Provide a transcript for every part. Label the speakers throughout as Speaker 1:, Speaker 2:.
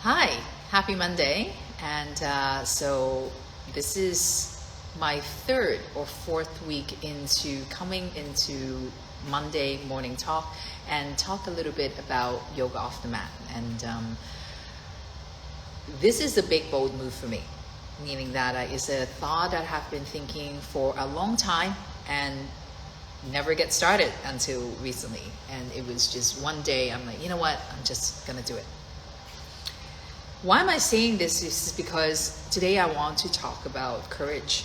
Speaker 1: Hi, happy Monday. And so this is my third or fourth week into coming into Monday morning talk and talk a little bit about yoga off the mat. And this is a big, bold move for me, meaning that it's a thought that I have been thinking for a long time and never get started until recently. And it was just one day I'm like, you know what, I'm just gonna do it. Why am I saying this? Is because today I want to talk about courage,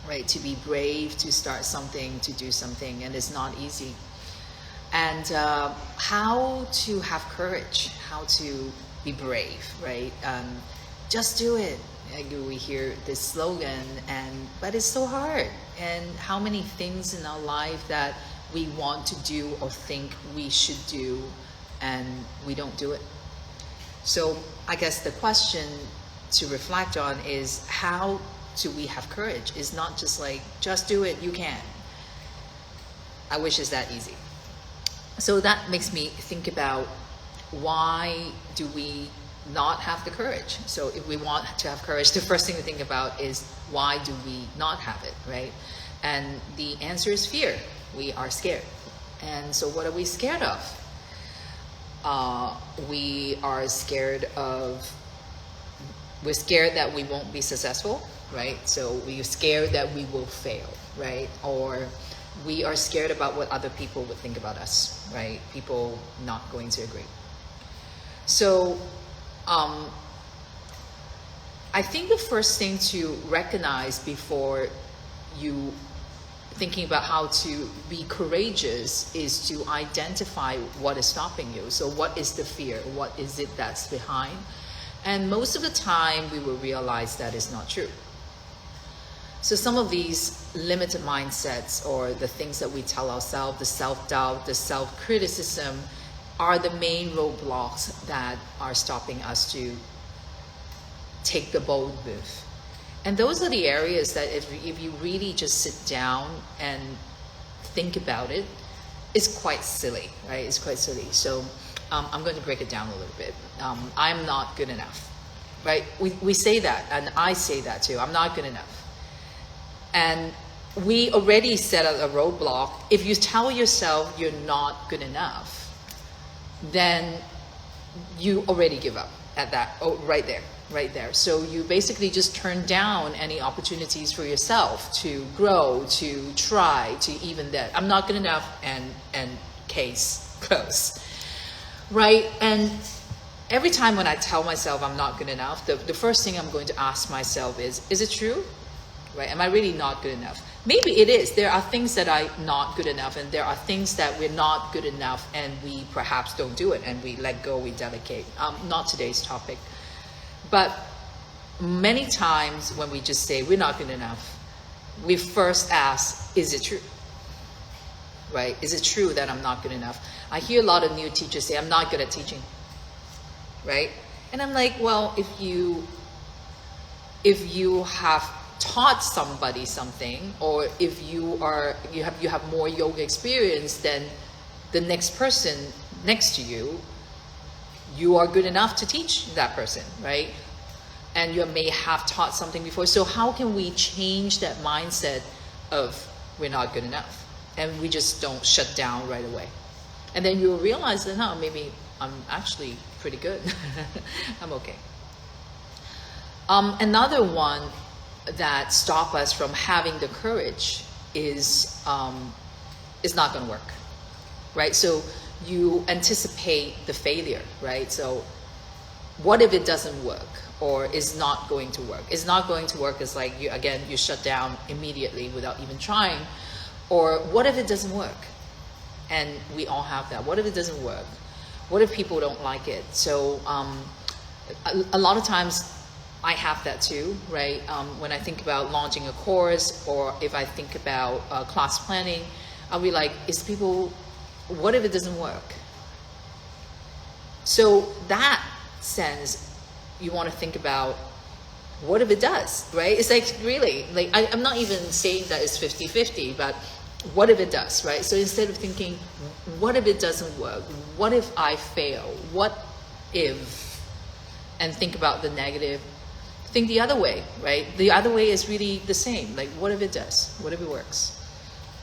Speaker 1: right? To be brave, to start something, to do something, and it's not easy. And how to have courage, how to be brave, right? Just do it. We hear this slogan, but it's so hard. And how many things in our life that we want to do or think we should do, and we don't do it. So I guess the question to reflect on is, how do we have courage? It's not just like, just do it, you can. I wish it's that easy. So that makes me think about, why do we not have the courage? So if we want to have courage, the first thing to think about is, why do we not have it, right? And the answer is fear. We are scared. And so what are we scared of? We are scared we're scared that we won't be successful, right? So we're scared that we will fail, right? Or we are scared about what other people would think about us, right? People not going to agree. So I think the first thing to recognize before you thinking about how to be courageous is to identify what is stopping you. So what is the fear? What is it that's behind? And most of the time we will realize that is not true. So some of these limited mindsets, or the things that we tell ourselves, the self-doubt, the self-criticism, are the main roadblocks that are stopping us to take the bold move. And those are the areas that if you really just sit down and think about it, it's quite silly, right? It's quite silly. So I'm going to break it down a little bit. I'm not good enough, right? We say that, and I say that too. I'm not good enough. And we already set out a roadblock. If you tell yourself you're not good enough, then you already give up at that, right there. So you basically just turn down any opportunities for yourself to grow, to try, to even that. I'm not good enough, and case closed, right? And every time when I tell myself I'm not good enough, the first thing I'm going to ask myself is it true, right? Am I really not good enough? Maybe it is. There are things that I'm not good enough, and there are things that we're not good enough, and we perhaps don't do it, and we let go, we delegate. Not today's topic. But many times when we just say we're not good enough, we first ask, is it true? Right? Is it true that I'm not good enough? I hear a lot of new teachers say, I'm not good at teaching. Right? And I'm like, well, if you have taught somebody something, or if you have more yoga experience than the next person next to you, you are good enough to teach that person, right? And you may have taught something before. So how can we change that mindset of we're not good enough? And we just don't shut down right away. And then you'll realize that, maybe I'm actually pretty good. I'm okay. Another one that stop us from having the courage is not going to work, right? So you anticipate the failure, right? So what if it doesn't work, or is not going to work? It's not going to work is like, you shut down immediately without even trying. Or what if it doesn't work? And we all have that. What if it doesn't work? What if people don't like it? So a lot of times I have that too, right? When I think about launching a course, or if I think about class planning, I'll be like, what if it doesn't work? So that sense, you want to think about, what if it does, right? It's like, really, like I'm not even saying that it's 50-50, but what if it does, right? So instead of thinking, what if it doesn't work? What if I fail? What if and think about the negative, think the other way, right? The other way is really the same. Like, what if it does? What if it works?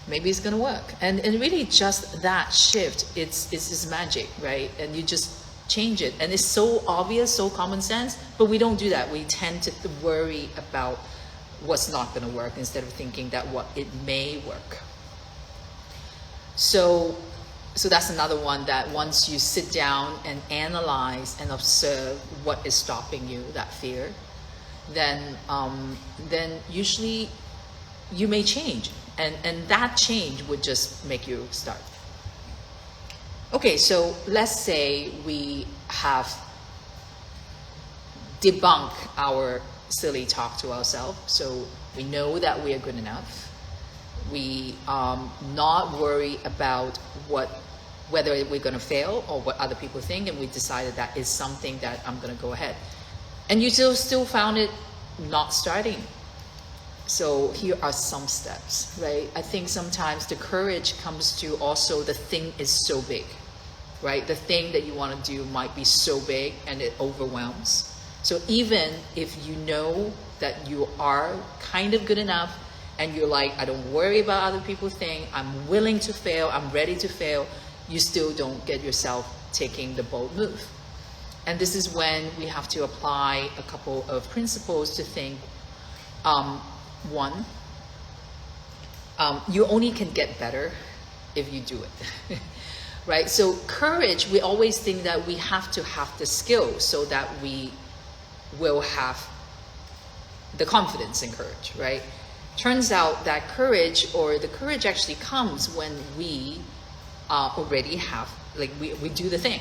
Speaker 1: Maybe it's gonna work. And really just that shift, it's magic, right? And you just change it. And it's so obvious, so common sense, but we don't do that. We tend to worry about what's not gonna work instead of thinking that what it may work. So that's another one, that once you sit down and analyze and observe what is stopping you, that fear, then usually you may change. And that change would just make you start. Okay, so let's say we have debunked our silly talk to ourselves. So we know that we are good enough. We not worry about whether we're going to fail or what other people think, and we decided that is something that I'm going to go ahead. And you still found it not starting. So here are some steps, right? I think sometimes the courage comes to also the thing is so big, right? The thing that you want to do might be so big and it overwhelms. So even if you know that you are kind of good enough and you're like, I don't worry about other people think, I'm willing to fail, I'm ready to fail, you still don't get yourself taking the bold move. And this is when we have to apply a couple of principles to think. One, you only can get better if you do it, right? So courage, we always think that we have to have the skill so that we will have the confidence in courage, right? Turns out that courage, or the courage actually comes when we already have, like we do the thing,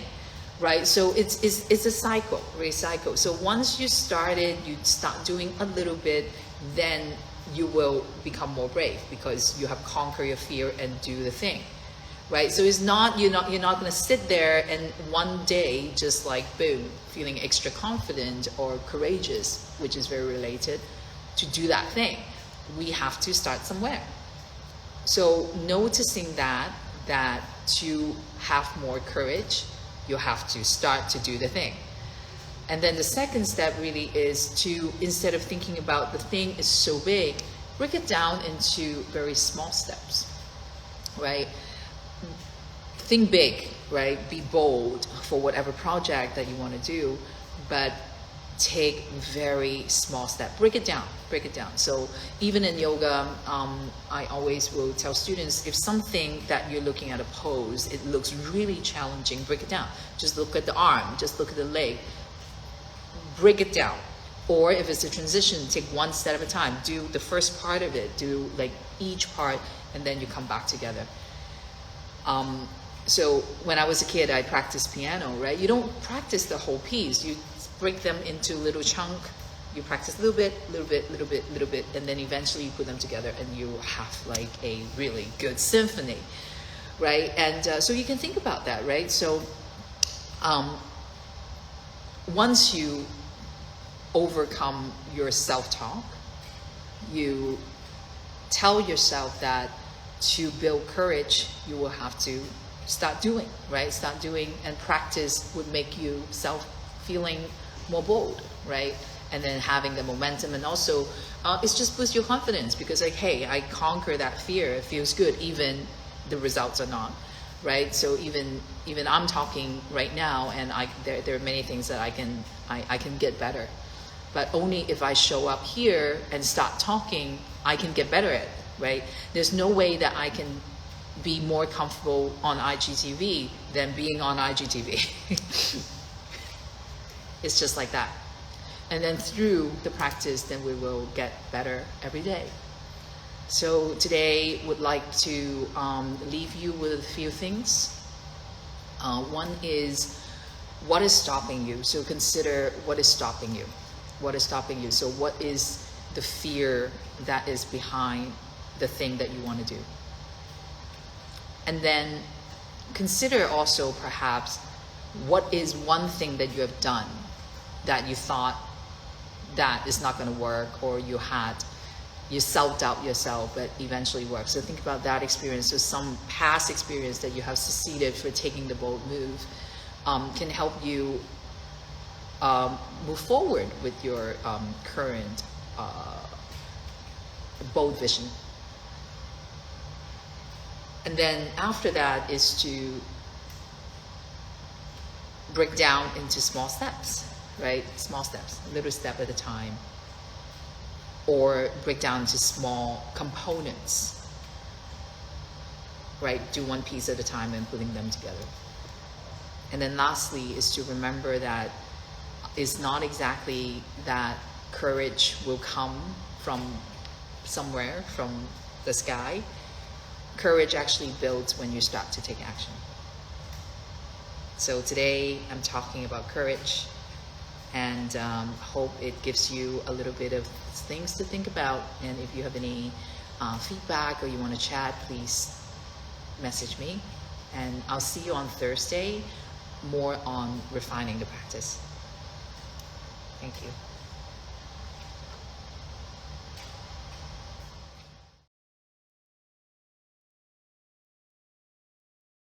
Speaker 1: right? So it's a cycle, recycle. So once you started, you start doing a little bit, then you will become more brave because you have conquered your fear and do the thing, right? So it's not, you're not going to sit there and one day just like boom, feeling extra confident or courageous, which is very related to do that thing. We have to start somewhere. So noticing that to have more courage, you have to start to do the thing. And then the second step really is to, instead of thinking about the thing is so big, break it down into very small steps, right? Think big, right? Be bold for whatever project that you want to do, but take very small steps. Break it down. So even in yoga, I always will tell students, if something that you're looking at a pose, it looks really challenging, break it down. Just look at the arm, just look at the leg. Break it down. Or if it's a transition, take one step at a time. Do the first part of it, do like each part, and then you come back together. So when I was a kid, I practiced piano, right? You don't practice the whole piece. You break them into little chunk. You practice a little bit, and then eventually you put them together and you have like a really good symphony, right? And so you can think about that, right? So once you overcome your self-talk, you tell yourself that to build courage, you will have to start doing, right? Start doing, and practice would make you feeling more bold, right? And then having the momentum, and also it's just boosts your confidence because like, hey, I conquer that fear. It feels good, even the results are not, right? So even I'm talking right now, and there are many things that I can get better, but only if I show up here and start talking, I can get better at it, right? There's no way that I can be more comfortable on IGTV than being on IGTV. It's just like that. And then through the practice, then we will get better every day. So today would like to leave you with a few things. One is, what is stopping you? So consider what is stopping you. What is stopping you? So what is the fear that is behind the thing that you want to do? And then consider also perhaps what is one thing that you have done that you thought that is not going to work, or you self-doubt yourself, but eventually worked. So think about that experience. So some past experience that you have succeeded for taking the bold move can help you move forward with your current bold vision. And then after that is to break down into small steps, right? Small steps, a little step at a time. Or break down into small components, right? Do one piece at a time and putting them together. And then lastly is to remember that it's not exactly that courage will come from somewhere, from the sky. Courage actually builds when you start to take action. So today I'm talking about courage, and hope it gives you a little bit of things to think about. And if you have any feedback or you want to chat, please message me. And I'll see you on Thursday, more on refining the practice. Thank you.